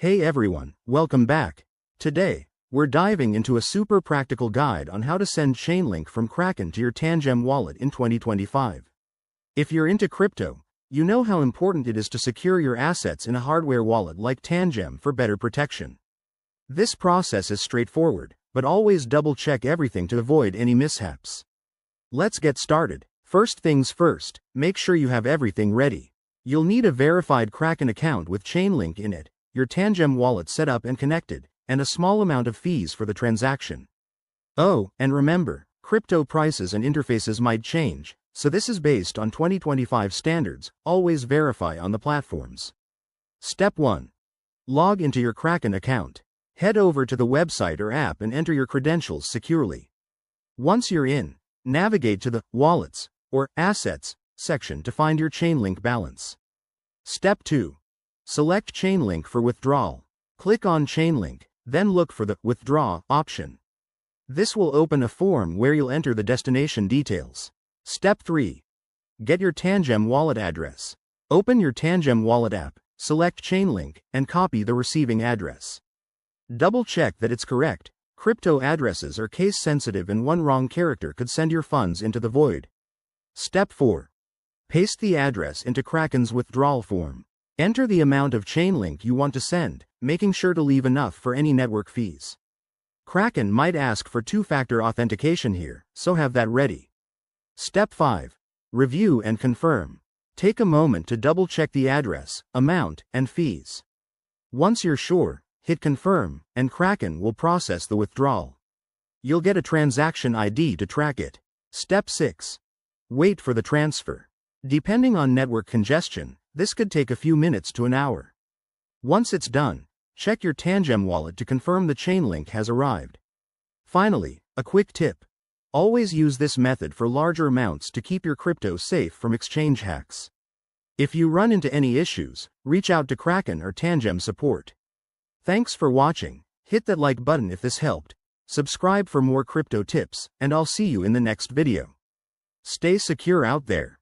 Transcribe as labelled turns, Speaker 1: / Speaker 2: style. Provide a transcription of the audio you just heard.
Speaker 1: Hey everyone, welcome back. Today, we're diving into a super practical guide on how to send Chainlink from Kraken to your Tangem wallet in 2025. If you're into crypto, you know how important it is to secure your assets in a hardware wallet like Tangem for better protection. This process is straightforward, but always double-check everything to avoid any mishaps. Let's get started. First things first, make sure you have everything ready. You'll need a verified Kraken account with Chainlink in it, your Tangem wallet set up and connected, and a small amount of fees for the transaction. Oh, and remember, crypto prices and interfaces might change, so this is based on 2025 standards. Always verify on the platforms. Step 1. Log into your Kraken account. Head over to the website or app and enter your credentials securely. Once you're in, navigate to the Wallets or Assets section to find your Chainlink balance. Step 2. Select Chainlink for withdrawal. Click on Chainlink, then look for the Withdraw option. This will open a form where you'll enter the destination details. Step 3. Get your Tangem wallet address. Open your Tangem wallet app, select Chainlink, and copy the receiving address. Double-check that it's correct. Crypto addresses are case-sensitive and one wrong character could send your funds into the void. Step 4. Paste the address into Kraken's withdrawal form. Enter the amount of Chainlink you want to send, making sure to leave enough for any network fees. Kraken might ask for two-factor authentication here, so have that ready. Step 5. Review and confirm. Take a moment to double-check the address, amount, and fees. Once you're sure, hit confirm, and Kraken will process the withdrawal. You'll get a transaction ID to track it. Step 6. Wait for the transfer. Depending on network congestion, this could take a few minutes to an hour. Once it's done, check your Tangem wallet to confirm the Chainlink has arrived. Finally, a quick tip. Always use this method for larger amounts to keep your crypto safe from exchange hacks. If you run into any issues, reach out to Kraken or Tangem support. Thanks for watching. Hit that like button if this helped. Subscribe for more crypto tips, and I'll see you in the next video. Stay secure out there.